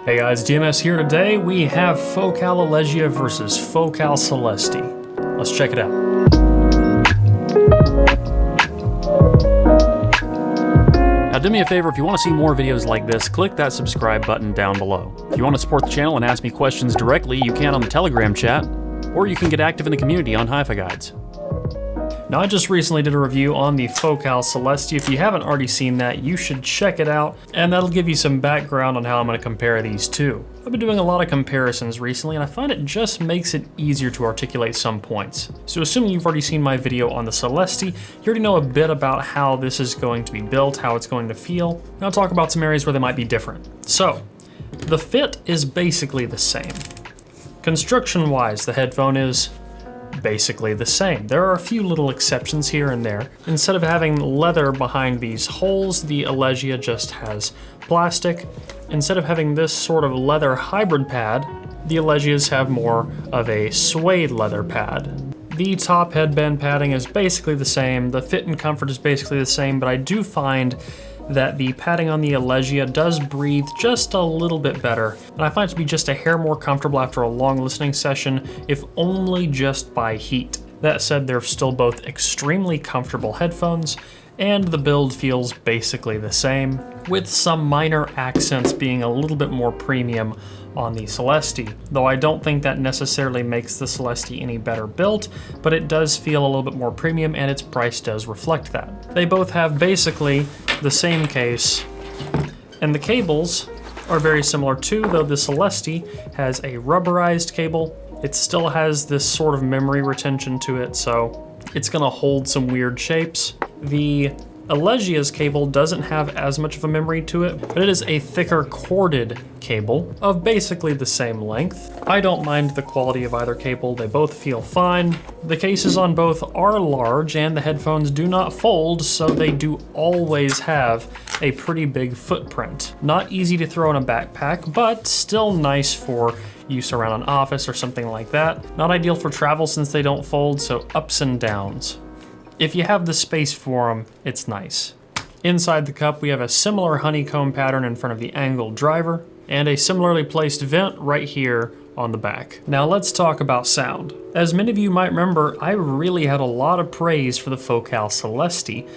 Hey guys, DMS here. Today we have Focal Elegia versus Focal Celestee. Let's check it out. Now do me a favor, if you want to see more videos like this, click that subscribe button down below. If you want to support the channel and ask me questions directly, you can on the Telegram chat, or you can get active in the community on Hi-Fi Guides. Now I just recently did a review on the Focal Celestee. If you haven't already seen that, you should check it out, and that'll give you some background on how I'm going to compare these two. I've been doing a lot of comparisons recently, and I find it just makes it easier to articulate some points. So assuming you've already seen my video on the Celestee, you already know a bit about how this is going to be built, how it's going to feel. Now I'll talk about some areas where they might be different. So, the fit is basically the same. Construction-wise, the headphone is basically the same. There are a few little exceptions here and there. Instead of having leather behind these holes, the Elegia just has plastic. Instead of having this sort of leather hybrid pad, the Elegias have more of a suede leather pad. The top headband padding is basically the same. The fit and comfort is basically the same, but I do find that the padding on the Elegia does breathe just a little bit better, and I find it to be just a hair more comfortable after a long listening session, if only just by heat. That said, they're still both extremely comfortable headphones, and the build feels basically the same, with some minor accents being a little bit more premium on the Celestee, though I don't think that necessarily makes the Celestee any better built, but it does feel a little bit more premium and its price does reflect that. They both have basically the same case, and the cables are very similar too, though the Celestee has a rubberized cable. It still has this sort of memory retention to it, so it's gonna hold some weird shapes. The Elegia's cable doesn't have as much of a memory to it, but it is a thicker corded cable of basically the same length. I don't mind the quality of either cable, they both feel fine. The cases on both are large and the headphones do not fold, so they do always have a pretty big footprint. Not easy to throw in a backpack, but still nice for use around an office or something like that. Not ideal for travel since they don't fold, so ups and downs. If you have the space for them, it's nice. Inside the cup, we have a similar honeycomb pattern in front of the angled driver, and a similarly placed vent right here on the back. Now let's talk about sound. As many of you might remember, I really had a lot of praise for the Focal Celestee,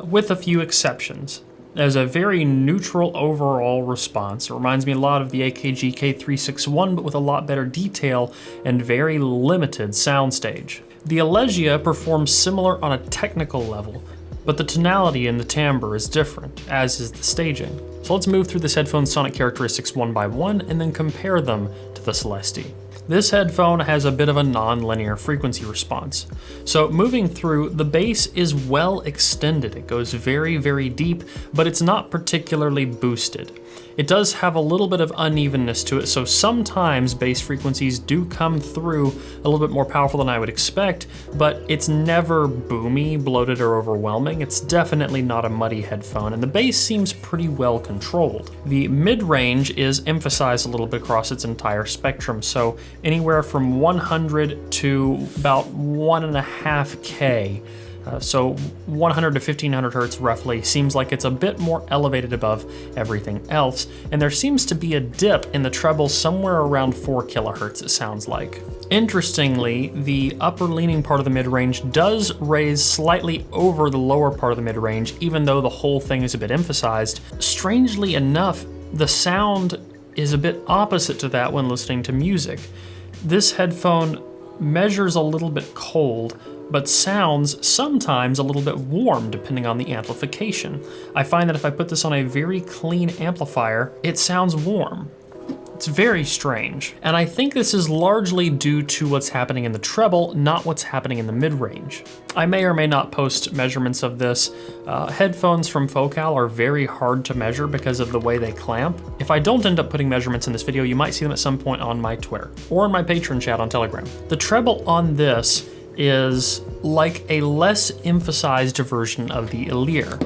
with a few exceptions. As a very neutral overall response. It reminds me a lot of the AKG K361, but with a lot better detail and very limited soundstage. The Elegia performs similar on a technical level, but the tonality and the timbre is different, as is the staging. So let's move through this headphone's sonic characteristics one by one and then compare them to the Celestee. This headphone has a bit of a non-linear frequency response. So moving through, the bass is well extended. It goes very, very deep, but it's not particularly boosted. It does have a little bit of unevenness to it, so sometimes bass frequencies do come through a little bit more powerful than I would expect, but it's never boomy, bloated, or overwhelming. It's definitely not a muddy headphone, and the bass seems pretty well controlled. The mid-range is emphasized a little bit across its entire spectrum, so anywhere from 100 to about 1.5K. So 100 to 1500 hertz roughly seems like it's a bit more elevated above everything else, and there seems to be a dip in the treble somewhere around 4 kilohertz, it sounds like. Interestingly, the upper leaning part of the mid-range does raise slightly over the lower part of the mid-range, even though the whole thing is a bit emphasized. Strangely enough, the sound is a bit opposite to that when listening to music. This headphone measures a little bit cold, but sounds sometimes a little bit warm depending on the amplification. I find that if I put this on a very clean amplifier, it sounds warm. It's very strange. And I think this is largely due to what's happening in the treble, not what's happening in the mid-range. I may or may not post measurements of this. Headphones from Focal are very hard to measure because of the way they clamp. If I don't end up putting measurements in this video, you might see them at some point on my Twitter or in my Patreon chat on Telegram. The treble on this is like a less emphasized version of the Elegia.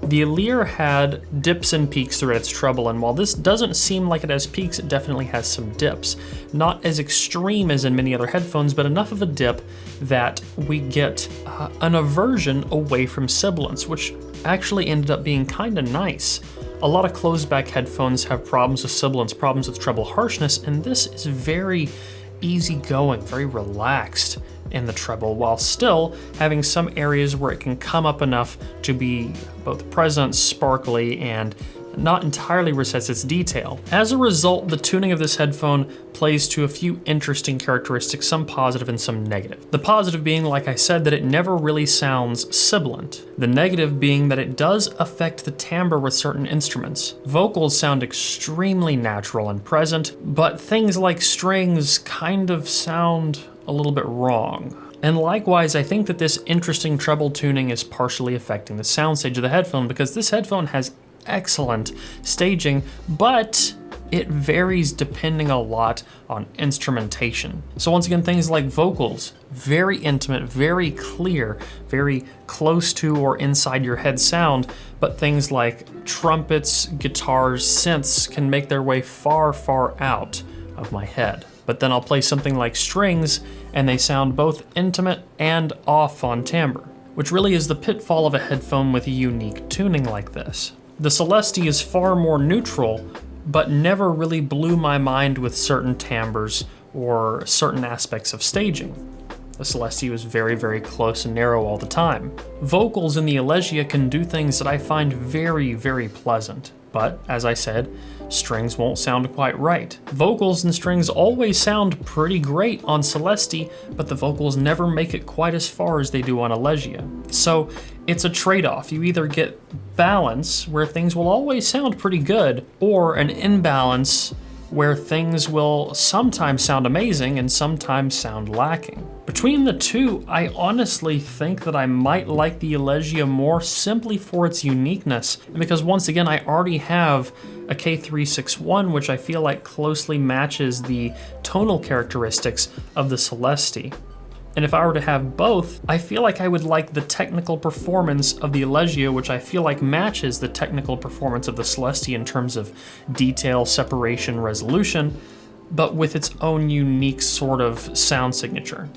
The Elegia had dips and peaks throughout its treble, and while this doesn't seem like it has peaks, it definitely has some dips. Not as extreme as in many other headphones, but enough of a dip that we get an aversion away from sibilance, which actually ended up being kind of nice. A lot of closed-back headphones have problems with sibilance, problems with treble harshness, and this is very easygoing, very relaxed in the treble, while still having some areas where it can come up enough to be both present, sparkly, and not entirely resets its detail. As a result, the tuning of this headphone plays to a few interesting characteristics, some positive and some negative. The positive being, like I said, that it never really sounds sibilant. The negative being that it does affect the timbre with certain instruments. Vocals sound extremely natural and present, but things like strings kind of sound a little bit wrong. And likewise, I think that this interesting treble tuning is partially affecting the soundstage of the headphone, because this headphone has excellent staging, but it varies depending a lot on instrumentation. So once again, things like vocals, very intimate, very clear, very close to or inside your head sound, but things like trumpets, guitars, synths can make their way far, far out of my head. But then I'll play something like strings and they sound both intimate and off on timbre, which really is the pitfall of a headphone with a unique tuning like this. The Celestee is far more neutral, but never really blew my mind with certain timbres or certain aspects of staging. The Celestee was very, very close and narrow all the time. Vocals in the Elegia can do things that I find very, very pleasant, but as I said, strings won't sound quite right. Vocals and strings always sound pretty great on Celestee, but the vocals never make it quite as far as they do on Elegia. So it's a trade-off. You either get balance, where things will always sound pretty good, or an imbalance where things will sometimes sound amazing and sometimes sound lacking. Between the two, I honestly think that I might like the Elegia more simply for its uniqueness, and because once again, I already have a K361, which I feel like closely matches the tonal characteristics of the Celestee. And if I were to have both, I feel like I would like the technical performance of the Elegia, which I feel like matches the technical performance of the Celestee in terms of detail, separation, resolution, but with its own unique sort of sound signature.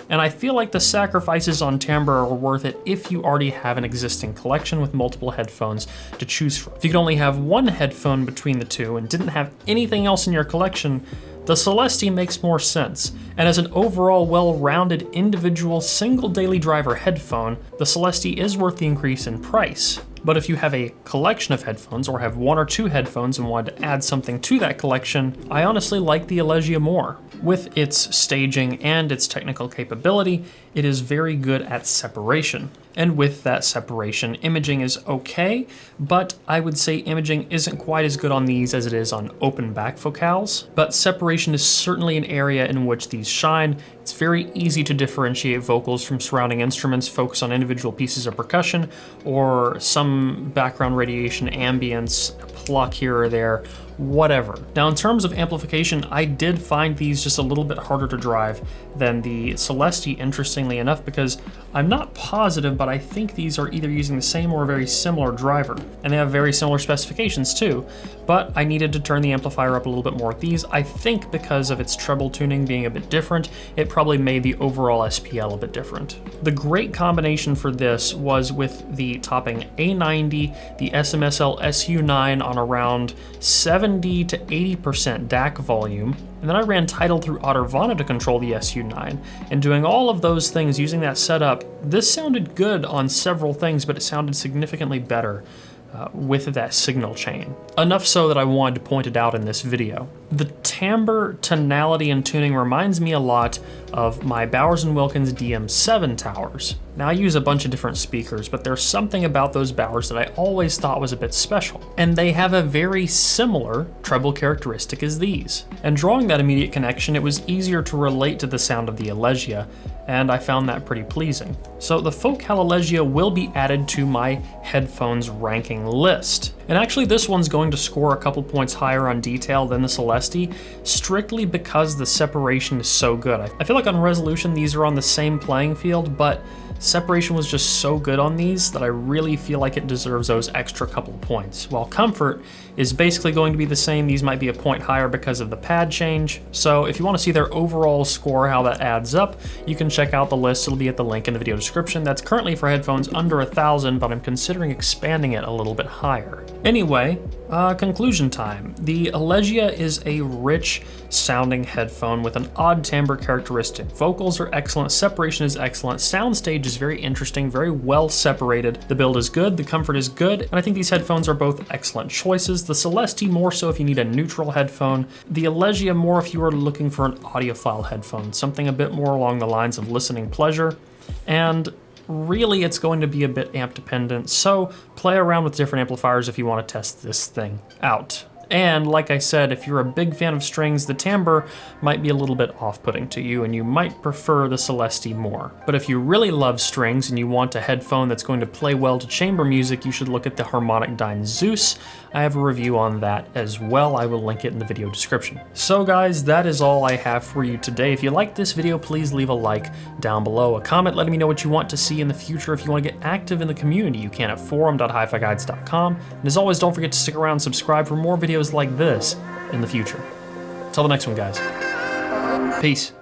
And I feel like the sacrifices on timbre are worth it if you already have an existing collection with multiple headphones to choose from. If you could only have one headphone between the two and didn't have anything else in your collection, the Celestee makes more sense, and as an overall well-rounded individual single daily driver headphone, the Celestee is worth the increase in price. But if you have a collection of headphones or have one or two headphones and want to add something to that collection, I honestly like the Elegia more. With its staging and its technical capability, it is very good at separation. And with that separation, imaging is okay, but I would say imaging isn't quite as good on these as it is on open back focals. But separation is certainly an area in which these shine. It's very easy to differentiate vocals from surrounding instruments, focus on individual pieces of percussion, or some background radiation, ambience, pluck here or there, whatever. Now in terms of amplification, I did find these just a little bit harder to drive than the Celestee, interestingly enough, because I'm not positive, but I think these are either using the same or a very similar driver, and they have very similar specifications too, but I needed to turn the amplifier up a little bit more with these. I think because of its treble tuning being a bit different, it probably made the overall SPL a bit different. The great combination for this was with the topping A90, the SMSL SU9 on around 70 to 80% DAC volume, and then I ran Tidal through Autovana to control the SU9, and doing all of those things using that setup, this sounded good on several things, but it sounded significantly better with that signal chain. Enough so that I wanted to point it out in this video. The timbre, tonality, and tuning reminds me a lot of my Bowers & Wilkins DM7 towers. Now I use a bunch of different speakers, but there's something about those Bowers that I always thought was a bit special. And they have a very similar treble characteristic as these. And drawing that immediate connection, it was easier to relate to the sound of the Elegia, and I found that pretty pleasing. So the Focal Elegia will be added to my headphones ranking list. And actually this one's going to score a couple points higher on detail than the Celestee, strictly because the separation is so good. I feel like on resolution these are on the same playing field, but Separation was just so good on these that I really feel like it deserves those extra couple points. While comfort is basically going to be the same, these might be a point higher because of the pad change. So if you want to see their overall score, how that adds up, you can check out the list. It'll be at the link in the video description. That's currently for headphones under 1,000, but I'm considering expanding it a little bit higher. Anyway, conclusion time. The Elegia is a rich sounding headphone with an odd timbre characteristic. Vocals are excellent, separation is excellent, Soundstage is very interesting, very well separated. The build is good, the comfort is good, and I think these headphones are both excellent choices. The Celestee more so if you need a neutral headphone. The Elegia more if you are looking for an audiophile headphone, something a bit more along the lines of listening pleasure. And really it's going to be a bit amp dependent, so play around with different amplifiers if you want to test this thing out. And like I said, if you're a big fan of strings, the timbre might be a little bit off-putting to you and you might prefer the Celestee more. But if you really love strings and you want a headphone that's going to play well to chamber music, you should look at the Harmonic Dyne Zeus. I have a review on that as well. I will link it in the video description. So guys, that is all I have for you today. If you liked this video, please leave a like down below, a comment letting me know what you want to see in the future. If you want to get active in the community, you can at forum.hifiguides.com. And as always, don't forget to stick around and subscribe for more videos like this in the future. Till the next one, guys. Peace.